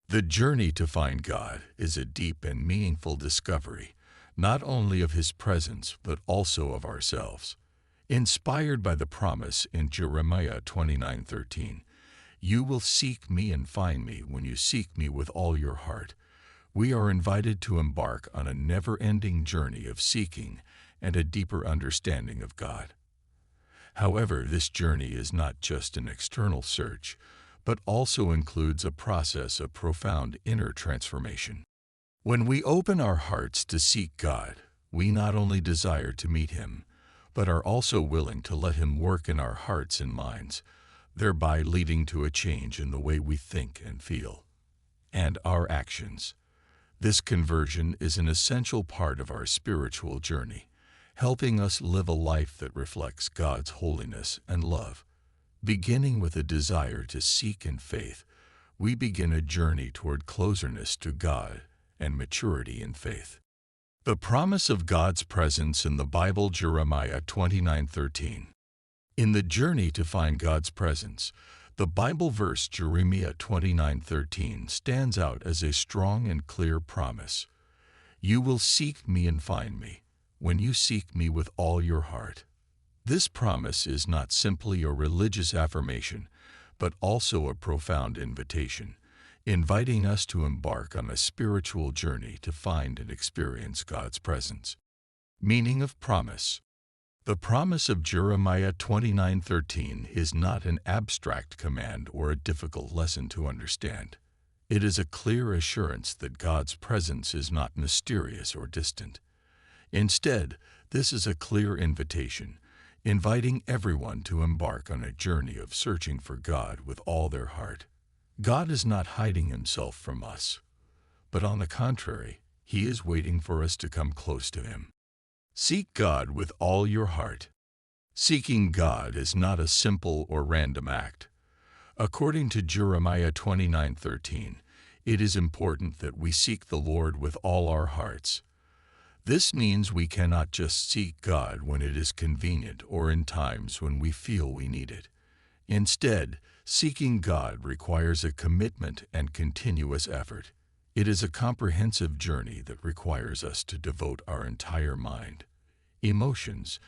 The journey to find God is a deep and meaningful discovery, not only of His presence but also of ourselves. Inspired by the promise in Jeremiah 29:13, "You will seek me and find me when you seek me with all your heart," we are invited to embark on a never-ending journey of seeking and a deeper understanding of God. However, this journey is not just an external search, but also includes a process of profound inner transformation. When we open our hearts to seek God, we not only desire to meet Him, but are also willing to let Him work in our hearts and minds, thereby leading to a change in the way we think and feel, and our actions. This conversion is an essential part of our spiritual journey, helping us live a life that reflects God's holiness and love. Beginning with a desire to seek in faith, we begin a journey toward closeness to God and maturity in faith. The promise of God's presence in the Bible, Jeremiah 29:13. In the journey to find God's presence, the Bible verse Jeremiah 29:13 stands out as a strong and clear promise. "You will seek me and find me, when you seek me with all your heart." This promise is not simply a religious affirmation, but also a profound invitation, inviting us to embark on a spiritual journey to find and experience God's presence. Meaning of promise. The promise of Jeremiah 29:13 is not an abstract command or a difficult lesson to understand. It is a clear assurance that God's presence is not mysterious or distant. Instead, this is a clear invitation, inviting everyone to embark on a journey of searching for God with all their heart. God is not hiding Himself from us, but on the contrary, He is waiting for us to come close to Him. Seek God with all your heart. Seeking God is not a simple or random act. According to Jeremiah 29:13, it is important that we seek the Lord with all our hearts. This means we cannot just seek God when it is convenient or in times when we feel we need it. Instead, seeking God requires a commitment and continuous effort. It is a comprehensive journey that requires us to devote our entire mind, emotions,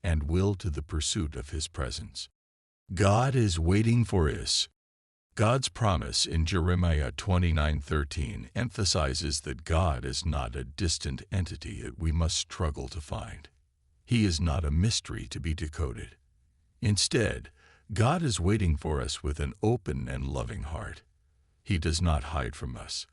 and will to the pursuit of His presence. God is waiting for us. God's promise in Jeremiah 29:13 emphasizes that God is not a distant entity that we must struggle to find. He is not a mystery to be decoded. Instead, God is waiting for us with an open and loving heart. He does not hide from us,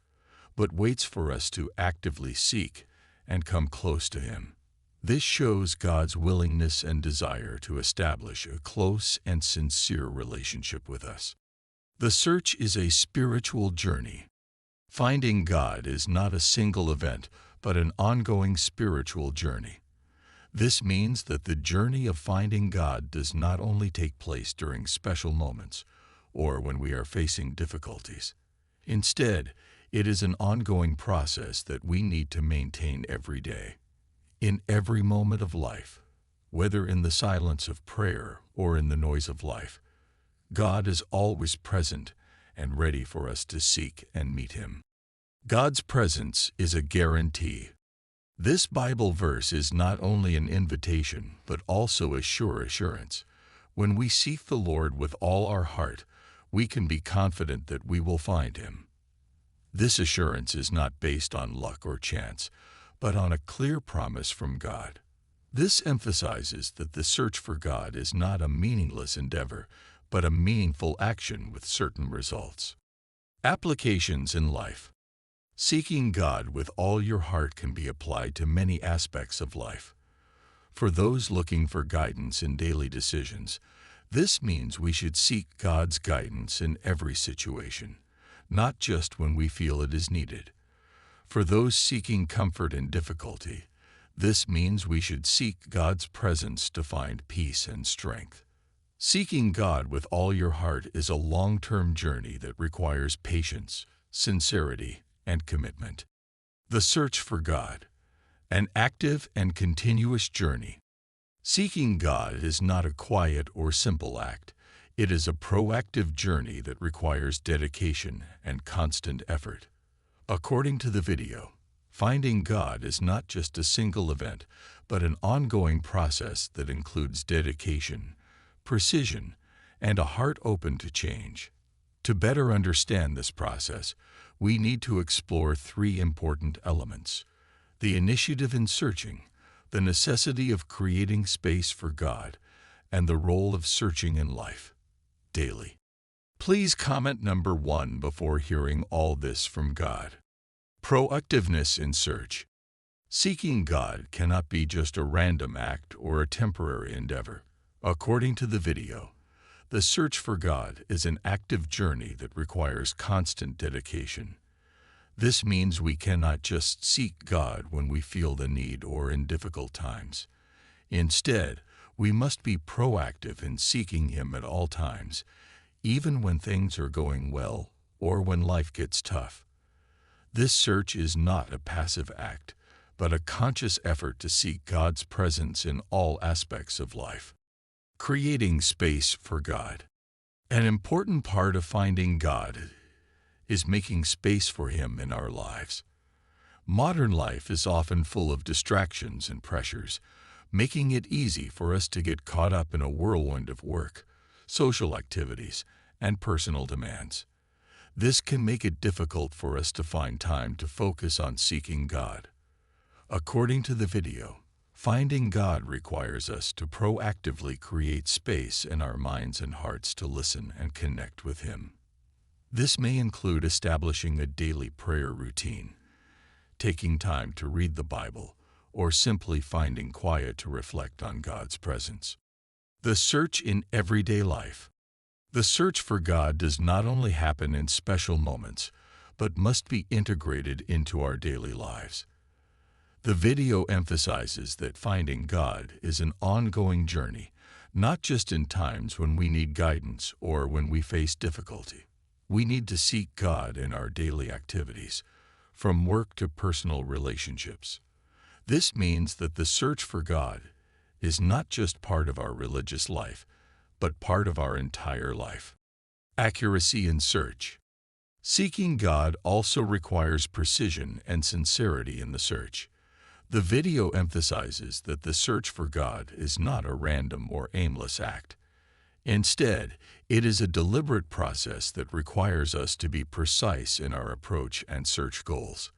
but waits for us to actively seek and come close to Him. This shows God's willingness and desire to establish a close and sincere relationship with us. The search is a spiritual journey. Finding God is not a single event, but an ongoing spiritual journey. This means that the journey of finding God does not only take place during special moments or when we are facing difficulties. Instead, it is an ongoing process that we need to maintain every day. In every moment of life, whether in the silence of prayer or in the noise of life, God is always present and ready for us to seek and meet Him. God's presence is a guarantee. This Bible verse is not only an invitation, but also a sure assurance. When we seek the Lord with all our heart, we can be confident that we will find Him. This assurance is not based on luck or chance, but on a clear promise from God. This emphasizes that the search for God is not a meaningless endeavor, but a meaningful action with certain results. Applications in life. Seeking God with all your heart can be applied to many aspects of life. For those looking for guidance in daily decisions, this means we should seek God's guidance in every situation, not just when we feel it is needed. For those seeking comfort in difficulty, this means we should seek God's presence to find peace and strength. Seeking God with all your heart is a long-term journey that requires patience, sincerity, and commitment. The search for God, an active and continuous journey. Seeking God is not a quiet or simple act. It is a proactive journey that requires dedication and constant effort. According to the video, finding God is not just a single event, but an ongoing process that includes dedication, precision, and a heart open to change. To better understand this process, we need to explore three important elements: the initiative in searching, the necessity of creating space for God, and the role of searching in life daily. Please comment number 1 before hearing all this from God. Proactiveness in search. Seeking God cannot be just a random act or a temporary endeavor. According to the video, the search for God is an active journey that requires constant dedication. This means we cannot just seek God when we feel the need or in difficult times. Instead, we must be proactive in seeking Him at all times, even when things are going well or when life gets tough. This search is not a passive act, but a conscious effort to seek God's presence in all aspects of life. Creating space for God. An important part of finding God is making space for Him in our lives. Modern life is often full of distractions and pressures, making it easy for us to get caught up in a whirlwind of work, social activities, and personal demands. This can make it difficult for us to find time to focus on seeking God. According to the video, finding God requires us to proactively create space in our minds and hearts to listen and connect with Him. This may include establishing a daily prayer routine, taking time to read the Bible, or simply finding quiet to reflect on God's presence. The search in everyday life. The search for God does not only happen in special moments, but must be integrated into our daily lives. The video emphasizes that finding God is an ongoing journey, not just in times when we need guidance or when we face difficulty. We need to seek God in our daily activities, from work to personal relationships. This means that the search for God is not just part of our religious life, but part of our entire life. Accuracy in search. Seeking God also requires precision and sincerity in the search. The video emphasizes that the search for God is not a random or aimless act. Instead, it is a deliberate process that requires us to be precise in our approach and search goals.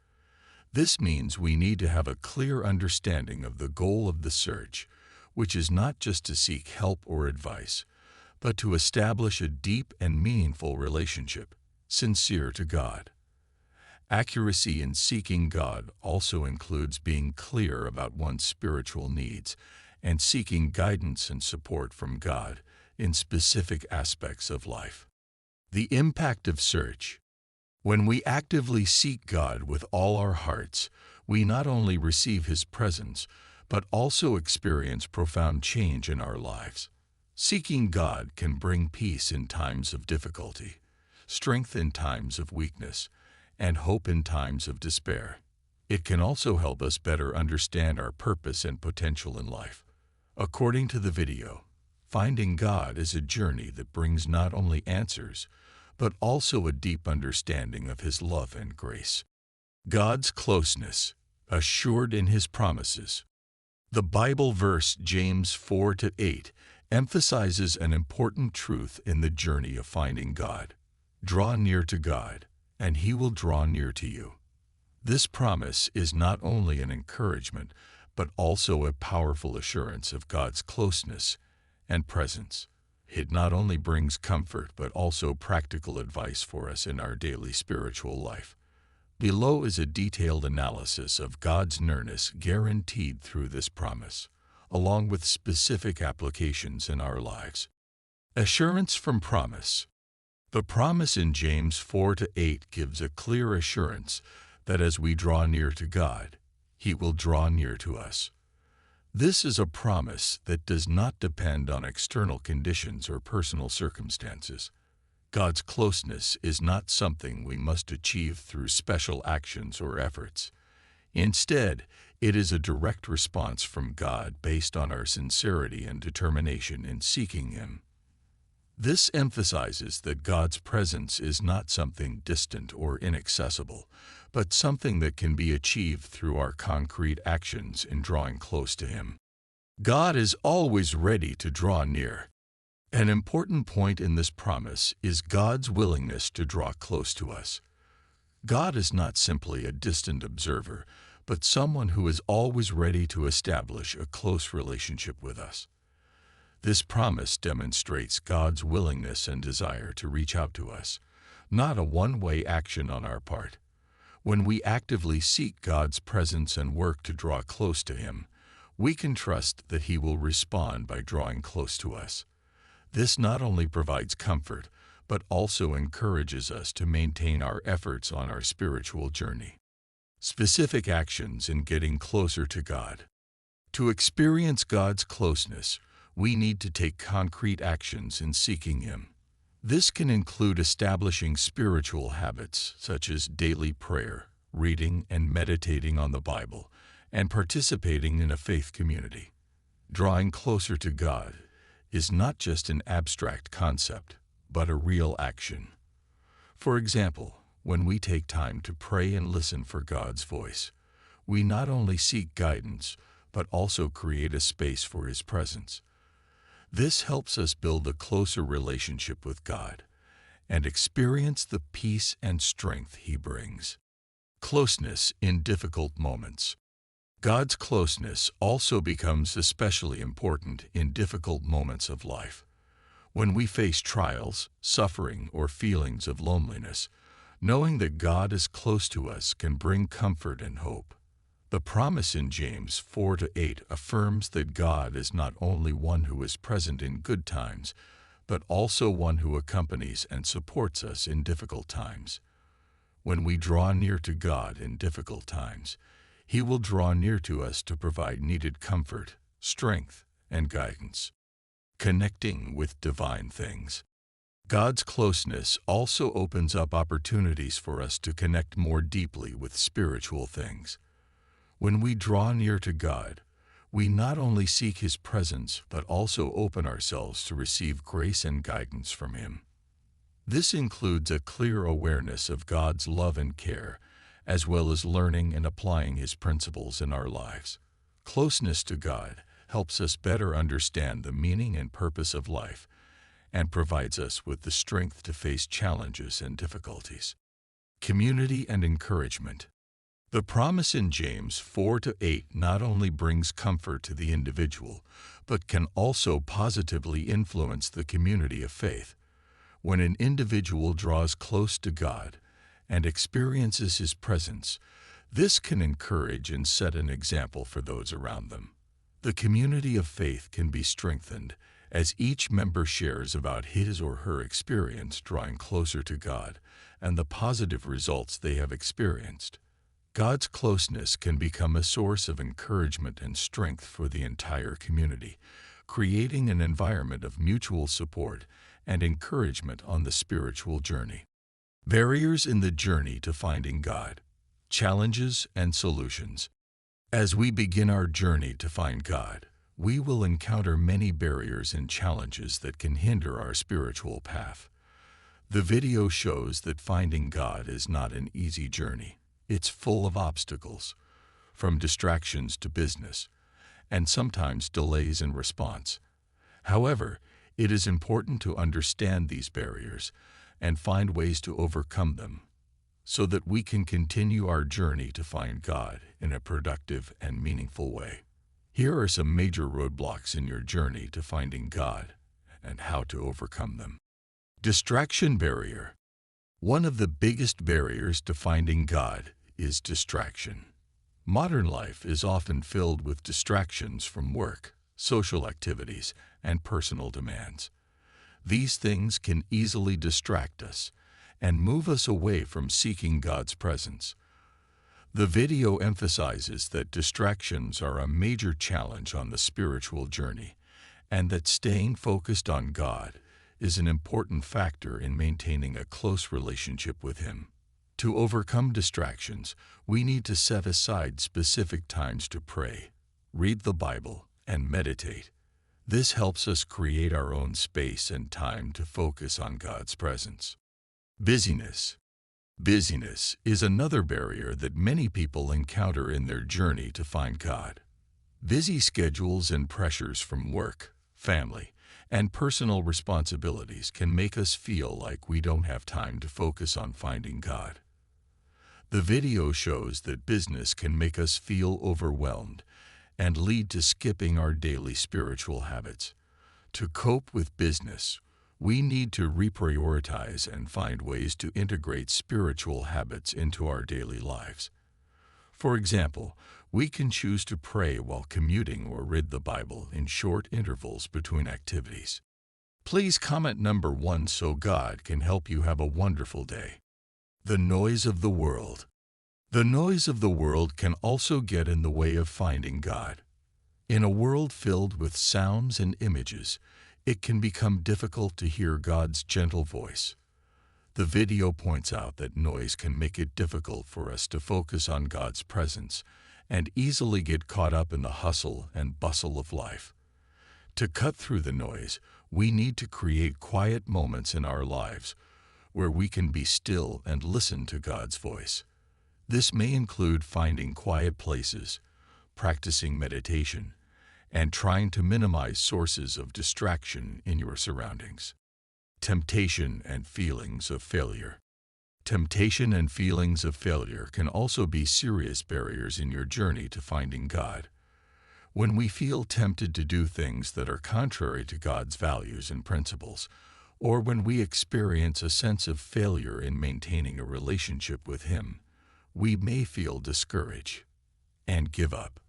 This means we need to have a clear understanding of the goal of the search, which is not just to seek help or advice, but to establish a deep and meaningful relationship, sincere to God. Accuracy in seeking God also includes being clear about one's spiritual needs and seeking guidance and support from God in specific aspects of life. The impact of search. When we actively seek God with all our hearts, we not only receive His presence, but also experience profound change in our lives. Seeking God can bring peace in times of difficulty, strength in times of weakness, and hope in times of despair. It can also help us better understand our purpose and potential in life. According to the video, finding God is a journey that brings not only answers, but also a deep understanding of His love and grace. God's closeness, assured in His promises. The Bible verse James 4-8 emphasizes an important truth in the journey of finding God. Draw near to God, and He will draw near to you. This promise is not only an encouragement, but also a powerful assurance of God's closeness and presence. It not only brings comfort, but also practical advice for us in our daily spiritual life. Below is a detailed analysis of God's nearness guaranteed through this promise, along with specific applications in our lives. Assurance from promise. The promise in James 4-8 gives a clear assurance that as we draw near to God, He will draw near to us. This is a promise that does not depend on external conditions or personal circumstances. God's closeness is not something we must achieve through special actions or efforts. Instead, it is a direct response from God based on our sincerity and determination in seeking Him. This emphasizes that God's presence is not something distant or inaccessible, but something that can be achieved through our concrete actions in drawing close to Him. God is always ready to draw near. An important point in this promise is God's willingness to draw close to us. God is not simply a distant observer, but someone who is always ready to establish a close relationship with us. This promise demonstrates God's willingness and desire to reach out to us, not a one-way action on our part. When we actively seek God's presence and work to draw close to Him, we can trust that He will respond by drawing close to us. This not only provides comfort, but also encourages us to maintain our efforts on our spiritual journey. Specific actions in getting closer to God. To experience God's closeness, we need to take concrete actions in seeking Him. This can include establishing spiritual habits such as daily prayer, reading and meditating on the Bible, and participating in a faith community. Drawing closer to God is not just an abstract concept, but a real action. For example, when we take time to pray and listen for God's voice, we not only seek guidance, but also create a space for His presence. This helps us build a closer relationship with God and experience the peace and strength He brings. Closeness in difficult moments. God's closeness also becomes especially important in difficult moments of life. When we face trials, suffering, or feelings of loneliness, knowing that God is close to us can bring comfort and hope. The promise in James 4-8 affirms that God is not only one who is present in good times, but also one who accompanies and supports us in difficult times. When we draw near to God in difficult times, He will draw near to us to provide needed comfort, strength, and guidance. Connecting with divine things. God's closeness also opens up opportunities for us to connect more deeply with spiritual things. When we draw near to God, we not only seek His presence, but also open ourselves to receive grace and guidance from Him. This includes a clear awareness of God's love and care, as well as learning and applying His principles in our lives. Closeness to God helps us better understand the meaning and purpose of life and provides us with the strength to face challenges and difficulties. Community and encouragement. The promise in James 4-8 not only brings comfort to the individual, but can also positively influence the community of faith. When an individual draws close to God and experiences His presence, this can encourage and set an example for those around them. The community of faith can be strengthened as each member shares about his or her experience drawing closer to God and the positive results they have experienced. God's closeness can become a source of encouragement and strength for the entire community, creating an environment of mutual support and encouragement on the spiritual journey. Barriers in the journey to finding God. Challenges and solutions. As we begin our journey to find God, we will encounter many barriers and challenges that can hinder our spiritual path. The video shows that finding God is not an easy journey. It's full of obstacles, from distractions to business, and sometimes delays in response. However, it is important to understand these barriers and find ways to overcome them, so that we can continue our journey to find God in a productive and meaningful way. Here are some major roadblocks in your journey to finding God and how to overcome them. Distraction barrier. One of the biggest barriers to finding God is distraction. Modern life is often filled with distractions from work, social activities, and personal demands. These things can easily distract us and move us away from seeking God's presence. The video emphasizes that distractions are a major challenge on the spiritual journey, and that staying focused on God is an important factor in maintaining a close relationship with Him. To overcome distractions, we need to set aside specific times to pray, read the Bible, and meditate. This helps us create our own space and time to focus on God's presence. Busyness. Busyness is another barrier that many people encounter in their journey to find God. Busy schedules and pressures from work, family, and personal responsibilities can make us feel like we don't have time to focus on finding God. The video shows that business can make us feel overwhelmed and lead to skipping our daily spiritual habits. To cope with business, we need to reprioritize and find ways to integrate spiritual habits into our daily lives. For example, we can choose to pray while commuting or read the Bible in short intervals between activities. Please comment number 1 so God can help you have a wonderful day. The noise of the world. The noise of the world can also get in the way of finding God. In a world filled with sounds and images, it can become difficult to hear God's gentle voice. The video points out that noise can make it difficult for us to focus on God's presence and easily get caught up in the hustle and bustle of life. To cut through the noise, we need to create quiet moments in our lives where we can be still and listen to God's voice. This may include finding quiet places, practicing meditation, and trying to minimize sources of distraction in your surroundings. Temptation and feelings of failure. Temptation and feelings of failure can also be serious barriers in your journey to finding God. When we feel tempted to do things that are contrary to God's values and principles, or when we experience a sense of failure in maintaining a relationship with Him, we may feel discouraged and give up.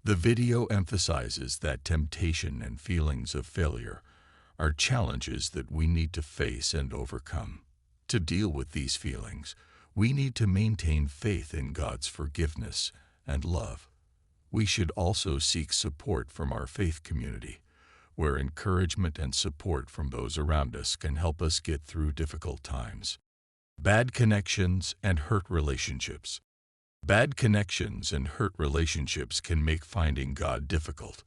The video emphasizes that temptation and feelings of failure are challenges that we need to face and overcome. To deal with these feelings, we need to maintain faith in God's forgiveness and love. We should also seek support from our faith community, where encouragement and support from those around us can help us get through difficult times. Bad connections and hurt relationships. Bad connections and hurt relationships can make finding God difficult.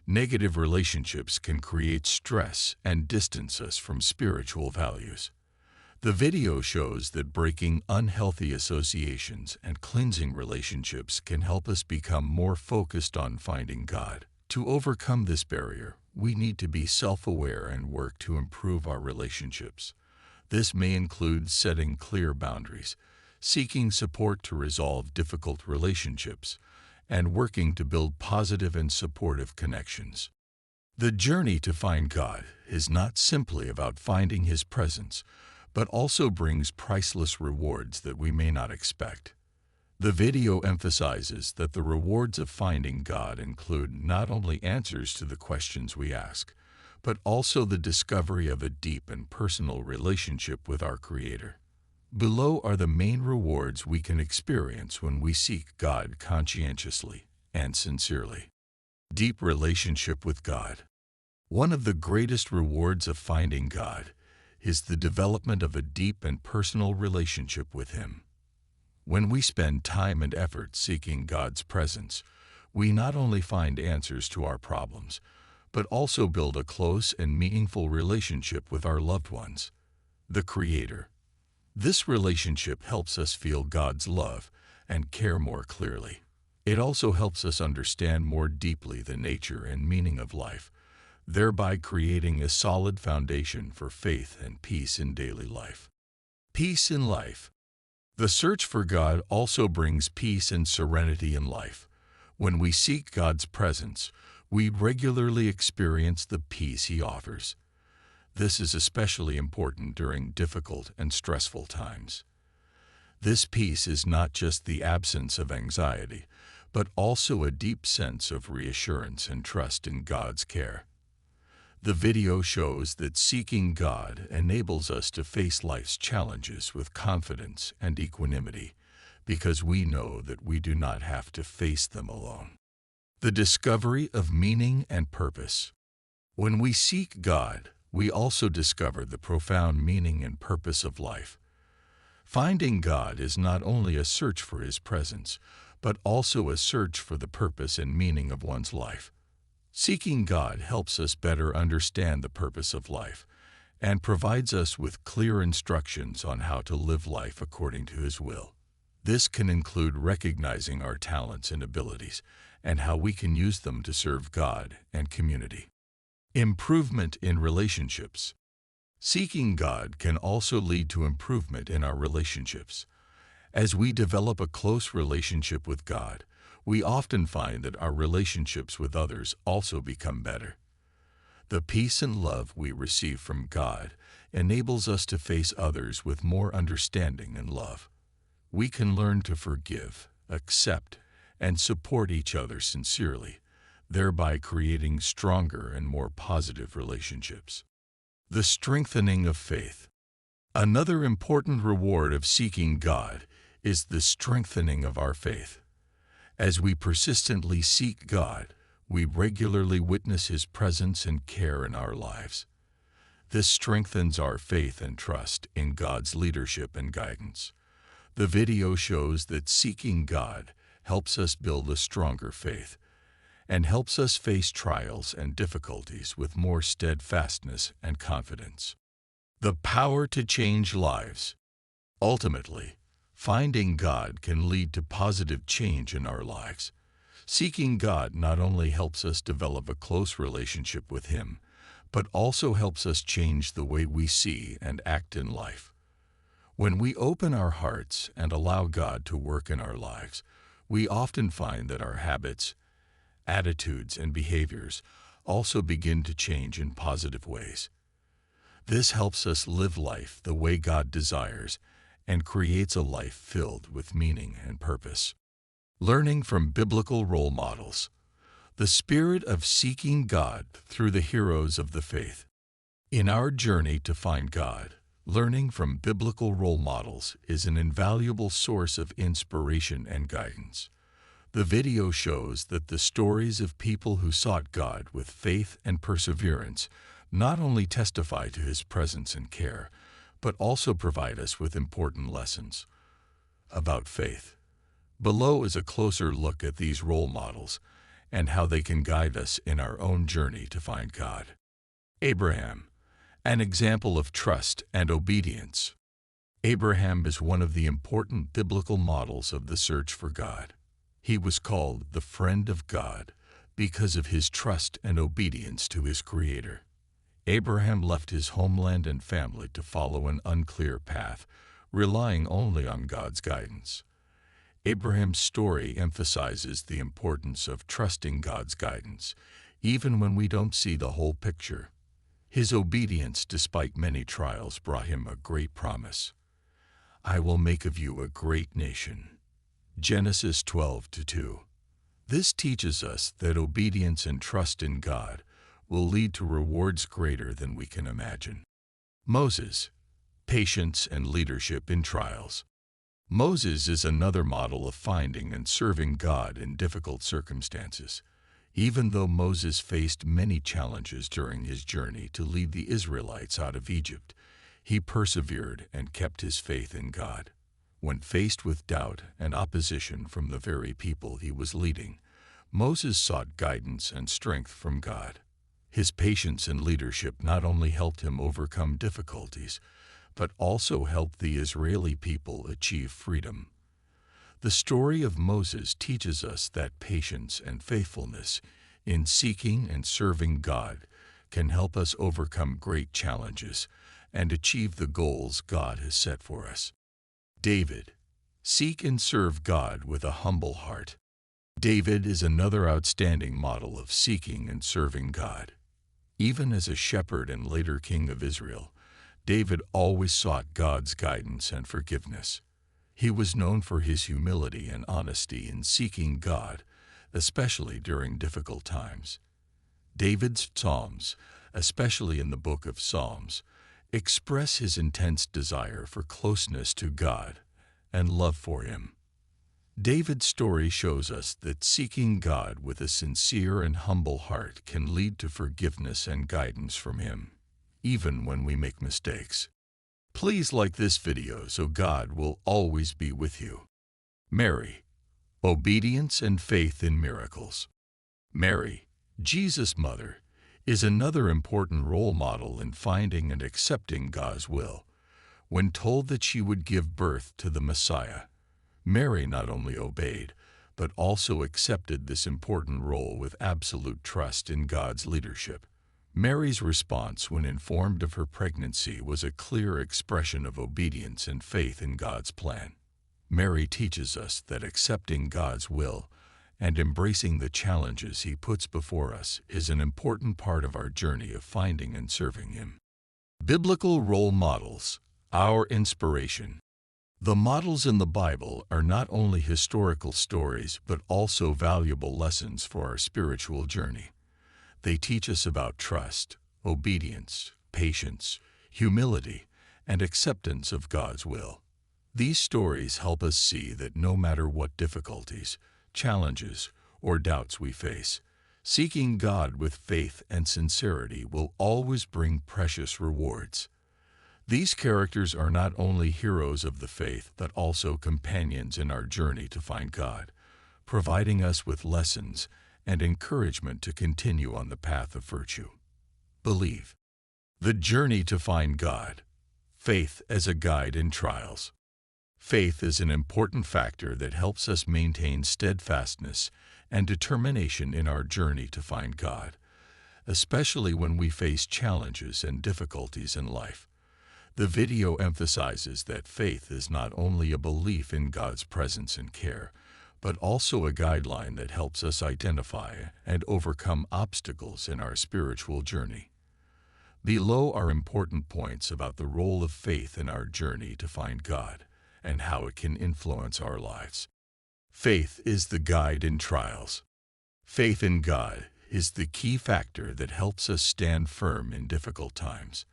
Negative relationships can create stress and distance us from spiritual values. The video shows that breaking unhealthy associations and cleansing relationships can help us become more focused on finding God. To overcome this barrier, we need to be self-aware and work to improve our relationships. This may include setting clear boundaries, seeking support to resolve difficult relationships, and working to build positive and supportive connections. The journey to find God is not simply about finding His presence, but also brings priceless rewards that we may not expect. The video emphasizes that the rewards of finding God include not only answers to the questions we ask, but also the discovery of a deep and personal relationship with our Creator. Below are the main rewards we can experience when we seek God conscientiously and sincerely. Deep relationship with God. One of the greatest rewards of finding God is the development of a deep and personal relationship with Him. When we spend time and effort seeking God's presence, we not only find answers to our problems, but also build a close and meaningful relationship with our loved ones, the Creator. This relationship helps us feel God's love and care more clearly. It also helps us understand more deeply the nature and meaning of life, thereby creating a solid foundation for faith and peace in daily life. Peace in life. The search for God also brings peace and serenity in life. When we seek God's presence, we regularly experience the peace He offers. This is especially important during difficult and stressful times. This peace is not just the absence of anxiety, but also a deep sense of reassurance and trust in God's care. The video shows that seeking God enables us to face life's challenges with confidence and equanimity, because we know that we do not have to face them alone. The discovery of meaning and purpose. When we seek God, we also discover the profound meaning and purpose of life. Finding God is not only a search for His presence, but also a search for the purpose and meaning of one's life. Seeking God helps us better understand the purpose of life and provides us with clear instructions on how to live life according to His will. This can include recognizing our talents and abilities and how we can use them to serve God and community. Improvement in relationships. Seeking God can also lead to improvement in our relationships. As we develop a close relationship with God, we often find that our relationships with others also become better. The peace and love we receive from God enables us to face others with more understanding and love. We can learn to forgive, accept, and support each other sincerely, thereby creating stronger and more positive relationships. The strengthening of faith. Another important reward of seeking God is the strengthening of our faith. As we persistently seek God, we regularly witness His presence and care in our lives. This strengthens our faith and trust in God's leadership and guidance. The video shows that seeking God helps us build a stronger faith and helps us face trials and difficulties with more steadfastness and confidence. The power to change lives. Ultimately, finding God can lead to positive change in our lives. Seeking God not only helps us develop a close relationship with Him, but also helps us change the way we see and act in life. When we open our hearts and allow God to work in our lives, we often find that our habits, attitudes, and behaviors also begin to change in positive ways. This helps us live life the way God desires and creates a life filled with meaning and purpose. Learning from biblical role models. The spirit of seeking God through the heroes of the faith. In our journey to find God, learning from biblical role models is an invaluable source of inspiration and guidance. The video shows that the stories of people who sought God with faith and perseverance not only testify to His presence and care, but also provide us with important lessons about faith. Below is a closer look at these role models and how they can guide us in our own journey to find God. Abraham, an example of trust and obedience. Abraham is one of the important biblical models of the search for God. He was called the friend of God because of his trust and obedience to his Creator. Abraham left his homeland and family to follow an unclear path, relying only on God's guidance. Abraham's story emphasizes the importance of trusting God's guidance, even when we don't see the whole picture. His obedience, despite many trials, brought him a great promise. "I will make of you a great nation." Genesis 12:2. This teaches us that obedience and trust in God will lead to rewards greater than we can imagine. Moses, patience and leadership in trials. Moses is another model of finding and serving God in difficult circumstances. Even though Moses faced many challenges during his journey to lead the Israelites out of Egypt, he persevered and kept his faith in God. When faced with doubt and opposition from the very people he was leading, Moses sought guidance and strength from God. His patience and leadership not only helped him overcome difficulties, but also helped the Israeli people achieve freedom. The story of Moses teaches us that patience and faithfulness in seeking and serving God can help us overcome great challenges and achieve the goals God has set for us. David, seek and serve God with a humble heart. David is another outstanding model of seeking and serving God. Even as a shepherd and later king of Israel, David always sought God's guidance and forgiveness. He was known for his humility and honesty in seeking God, especially during difficult times. David's Psalms, especially in the book of Psalms, express his intense desire for closeness to God and love for Him. David's story shows us that seeking God with a sincere and humble heart can lead to forgiveness and guidance from Him, even when we make mistakes. Please like this video so God will always be with you. Mary, obedience and faith in miracles. Mary, Jesus' mother is another important role model in finding and accepting God's will. When told that she would give birth to the Messiah, Mary not only obeyed, but also accepted this important role with absolute trust in God's leadership. Mary's response when informed of her pregnancy was a clear expression of obedience and faith in God's plan. Mary teaches us that accepting God's will and embracing the challenges He puts before us is an important part of our journey of finding and serving Him. Biblical role models, our inspiration. The models in the Bible are not only historical stories but also valuable lessons for our spiritual journey. They teach us about trust, obedience, patience, humility, and acceptance of God's will. These stories help us see that no matter what difficulties, challenges, or doubts we face, seeking God with faith and sincerity will always bring precious rewards. These characters are not only heroes of the faith but also companions in our journey to find God, providing us with lessons and encouragement to continue on the path of virtue. Believe. The journey to find God. Faith as a guide in trials. Faith is an important factor that helps us maintain steadfastness and determination in our journey to find God, especially when we face challenges and difficulties in life. The video emphasizes that faith is not only a belief in God's presence and care, but also a guideline that helps us identify and overcome obstacles in our spiritual journey. Below are important points about the role of faith in our journey to find God and how it can influence our lives. Faith is the guide in trials. Faith in God is the key factor that helps us stand firm in difficult times.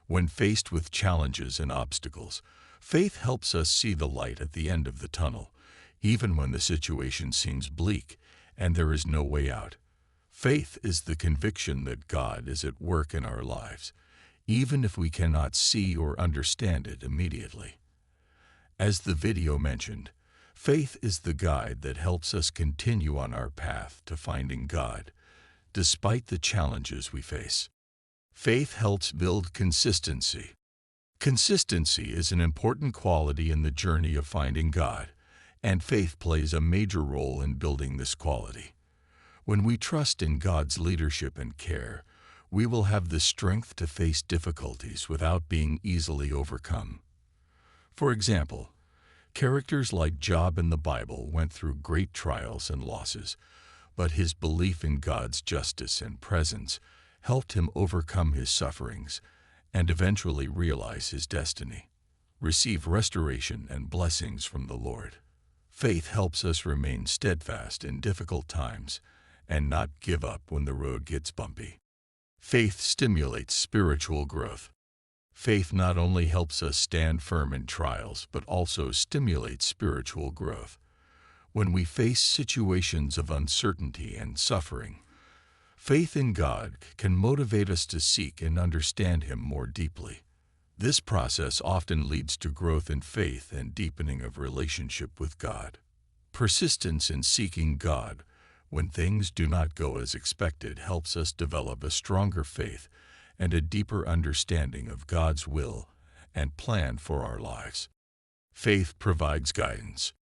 When faced with challenges and obstacles, faith helps us see the light at the end of the tunnel, even when the situation seems bleak and there is no way out. Faith is the conviction that God is at work in our lives, even if we cannot see or understand it immediately. As the video mentioned, faith is the guide that helps us continue on our path to finding God, despite the challenges we face. Faith helps build consistency. Consistency is an important quality in the journey of finding God, and faith plays a major role in building this quality. When we trust in God's leadership and care, we will have the strength to face difficulties without being easily overcome. For example, characters like Job in the Bible went through great trials and losses, but his belief in God's justice and presence helped him overcome his sufferings and eventually realize his destiny, receive restoration and blessings from the Lord. Faith helps us remain steadfast in difficult times and not give up when the road gets bumpy. Faith stimulates spiritual growth. Faith not only helps us stand firm in trials, but also stimulates spiritual growth. When we face situations of uncertainty and suffering, faith in God can motivate us to seek and understand Him more deeply. This process often leads to growth in faith and deepening of relationship with God. Persistence in seeking God when things do not go as expected helps us develop a stronger faith and a deeper understanding of God's will and plan for our lives. Faith provides guidance.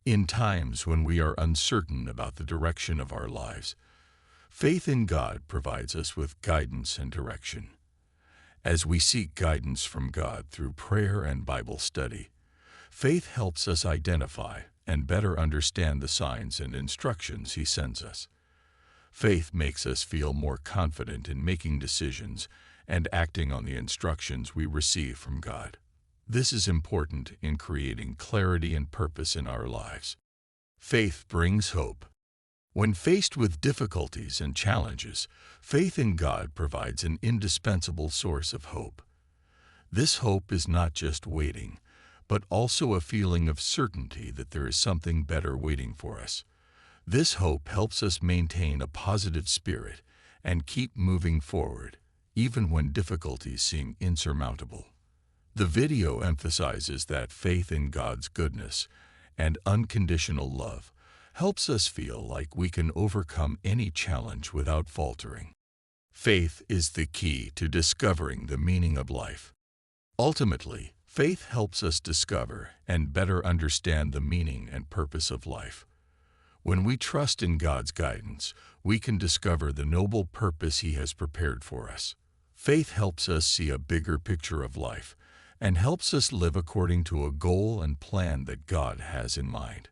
In times when we are uncertain about the direction of our lives, faith in God provides us with guidance and direction. As we seek guidance from God through prayer and Bible study, faith helps us identify and better understand the signs and instructions He sends us. Faith makes us feel more confident in making decisions and acting on the instructions we receive from God. This is important in creating clarity and purpose in our lives. Faith brings hope. When faced with difficulties and challenges, faith in God provides an indispensable source of hope. This hope is not just waiting, but also a feeling of certainty that there is something better waiting for us. This hope helps us maintain a positive spirit and keep moving forward, even when difficulties seem insurmountable. The video emphasizes that faith in God's goodness and unconditional love helps us feel like we can overcome any challenge without faltering. Faith is the key to discovering the meaning of life. Ultimately, faith helps us discover and better understand the meaning and purpose of life. When we trust in God's guidance, we can discover the noble purpose He has prepared for us. Faith helps us see a bigger picture of life and helps us live according to a goal and plan that God has in mind.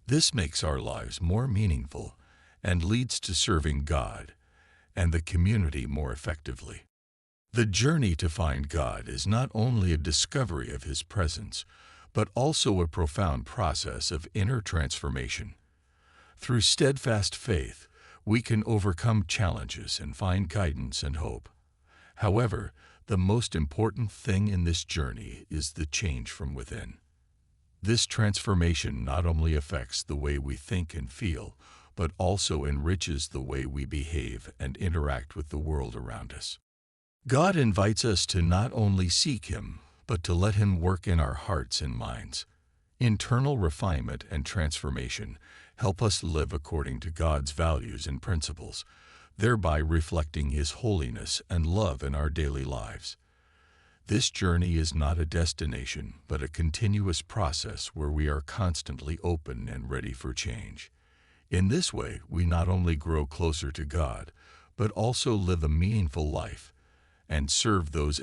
This makes our lives more meaningful and leads to serving God and the community more effectively. The journey to find God is not only a discovery of His presence, but also a profound process of inner transformation. Through steadfast faith, we can overcome challenges and find guidance and hope. However, the most important thing in this journey is the change from within. This transformation not only affects the way we think and feel, but also enriches the way we behave and interact with the world around us. God invites us to not only seek Him, but to let Him work in our hearts and minds. Internal refinement and transformation help us live according to God's values and principles, thereby reflecting His holiness and love in our daily lives. This journey is not a destination, but a continuous process where we are constantly open and ready for change. In this way, we not only grow closer to God, but also live a meaningful life and serve those